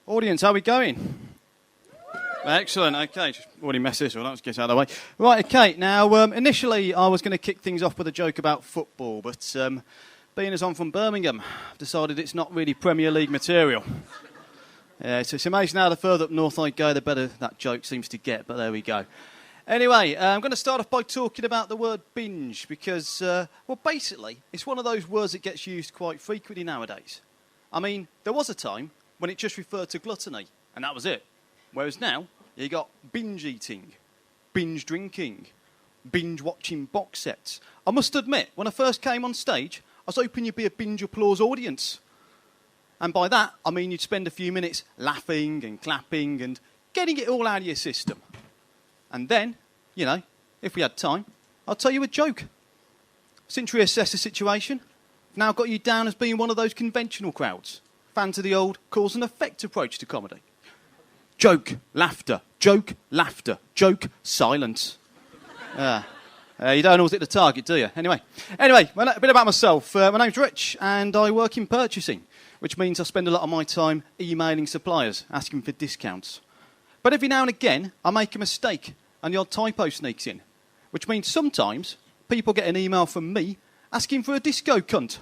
Audience, how are we going? Excellent, okay, just already messed this one up, let's get out of the way. Right, okay, now initially I was going to kick things off with a joke about football, but being as I'm from Birmingham, I've decided it's not really Premier League material. It's amazing how the further up north I go, the better that joke seems to get, but there we go. Anyway, I'm going to start off by talking about the word binge, because, well, basically, it's one of those words that gets used quite frequently nowadays. I mean, there was a time when it just referred to gluttony, and that was it. Whereas now, you got binge eating, binge drinking, binge watching box sets. I must admit, when I first came on stage, I was hoping you'd be a binge applause audience. And by that, I mean you'd spend a few minutes laughing and clapping and getting it all out of your system. And then, you know, if we had time, I'll tell you a joke. Since we assessed the situation, I've now got you down as being one of those conventional crowds. Fans of the old cause and effect approach to comedy. Joke, laughter, joke, silence. You don't always hit the target, do you? Anyway, a bit about myself. My name's Rich, and I work in purchasing, which means I spend a lot of my time emailing suppliers, asking for discounts. But every now and again, I make a mistake, and the odd typo sneaks in, which means sometimes people get an email from me asking for a disco cunt.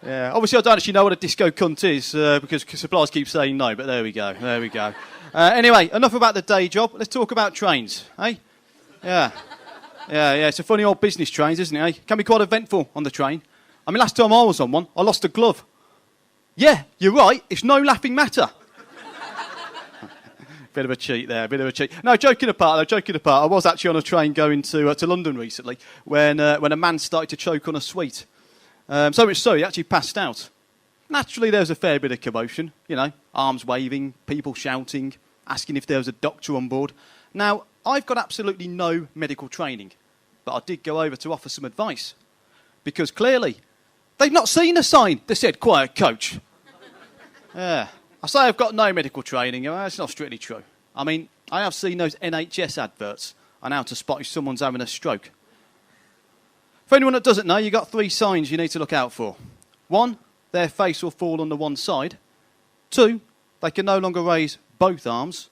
Yeah, obviously I don't actually know what a disco cunt is, because suppliers keep saying no, but there we go. Anyway, enough about the day job. Let's talk about trains, eh? Yeah, it's a funny old business, trains, isn't it, eh? Can be quite eventful on the train. I mean, last time I was on one, I lost a glove. Yeah, you're right, it's no laughing matter. Bit of a cheat there, No, joking apart, I was actually on a train going to London recently when a man started to choke on a sweet. So much so, he actually passed out. Naturally, there was a fair bit of commotion, you know, arms waving, people shouting, asking if there was a doctor on board. Now, I've got absolutely no medical training, but I did go over to offer some advice. Because clearly, they've not seen a sign that said, quiet coach. Yeah, I say I've got no medical training, that's not strictly true. I mean, I have seen those NHS adverts on how to spot if someone's having a stroke. For anyone that doesn't know, you've got 3 signs you need to look out for. 1, their face will fall on the one side. 2, they can no longer raise both arms.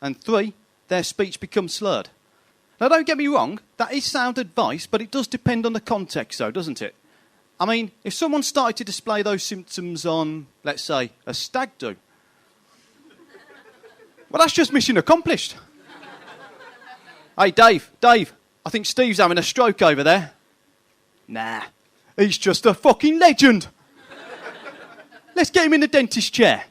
And 3, their speech becomes slurred. Now, don't get me wrong, that is sound advice, but it does depend on the context, though, doesn't it? I mean, if someone started to display those symptoms on, let's say, a stag do, well, that's just mission accomplished. Hey, Dave, I think Steve's having a stroke over there. Nah, he's just a fucking legend. Let's get him in the dentist chair.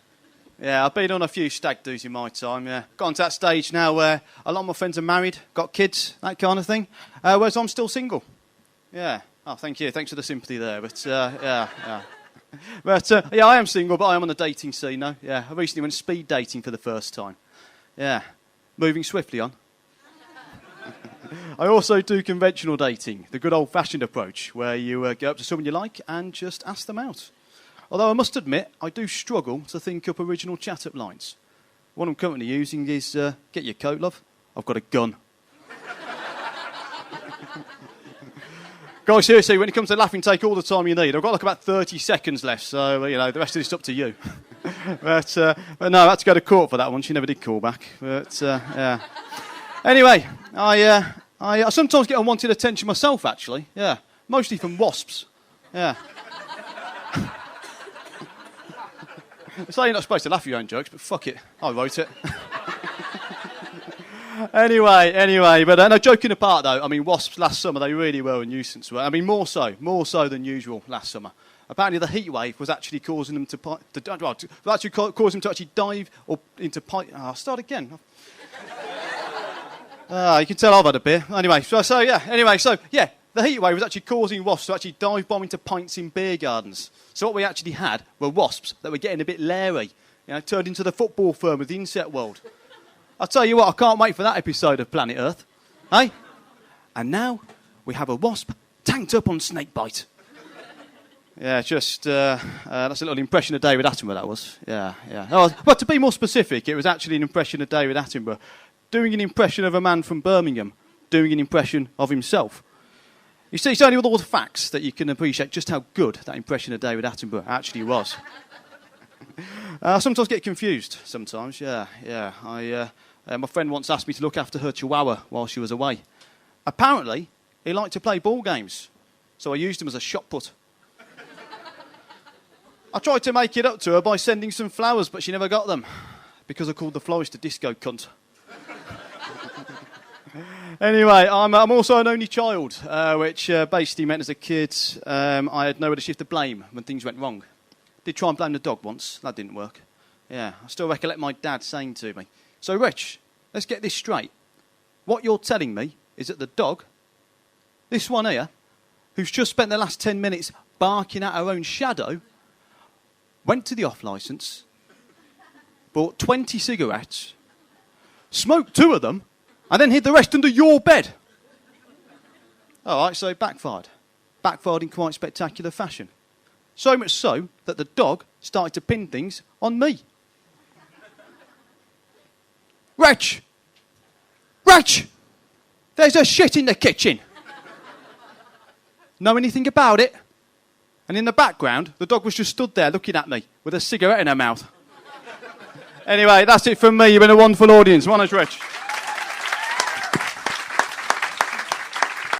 Yeah, I've been on a few stag do's in my time, yeah. Got to that stage now where a lot of my friends are married, got kids, that kind of thing, whereas I'm still single. Yeah. Oh, thank you. Thanks for the sympathy there. But, yeah. But, yeah, I am single, but I am on the dating scene, no? Yeah, I recently went speed dating for the first time. Yeah. Moving swiftly on. I also do conventional dating, the good old-fashioned approach, where you go up to someone you like and just ask them out. Although I must admit, I do struggle to think up original chat-up lines. One I'm currently using is, get your coat, love. I've got a gun. Guys, seriously, when it comes to laughing, take all the time you need. I've got like about 30 seconds left, so, you know, the rest of it's up to you. but no, I had to go to court for that one. She never did call back. But, yeah. Anyway, I sometimes get unwanted attention myself, actually. Yeah, mostly from wasps. Yeah. So you're not supposed to laugh at your own jokes, but fuck it, I wrote it. Anyway, but no, joking apart though, I mean, wasps last summer, they really were a nuisance. I mean, more so than usual last summer. Apparently the heat wave was actually causing them causing them to actually dive or into I'll start again. You can tell I've had a beer. Anyway, so yeah, the heat wave was actually causing wasps to actually dive bomb into pints in beer gardens. So what we actually had were wasps that were getting a bit leery, you know, turned into the football firm of the insect world. I'll tell you what, I can't wait for that episode of Planet Earth. Hey? And now we have a wasp tanked up on snakebite. Yeah, just, that's a little impression of David Attenborough, that was. Yeah. Oh, but to be more specific, it was actually an impression of David Attenborough doing an impression of a man from Birmingham, doing an impression of himself. You see, it's only with all the facts that you can appreciate just how good that impression of David Attenborough actually was. I sometimes get confused, yeah. My friend once asked me to look after her chihuahua while she was away. Apparently, he liked to play ball games, so I used him as a shot put. I tried to make it up to her by sending some flowers, but she never got them, because I called the florist a disco cunt. Anyway, I'm also an only child, which basically meant as a kid I had nowhere to shift the blame when things went wrong. Did try and blame the dog once. That didn't work. Yeah, I still recollect my dad saying to me, "So, Rich, let's get this straight. What you're telling me is that the dog, this one here, who's just spent the last 10 minutes barking at her own shadow, went to the off-licence, bought 20 cigarettes, smoked 2 of them, and then hid the rest under your bed." All right, so it backfired. Backfired in quite spectacular fashion. So much so that the dog started to pin things on me. Wretch! Wretch! There's a shit in the kitchen. Know anything about it? And in the background, the dog was just stood there looking at me with a cigarette in her mouth. Anyway, that's it from me. You've been a wonderful audience. My name's Rich.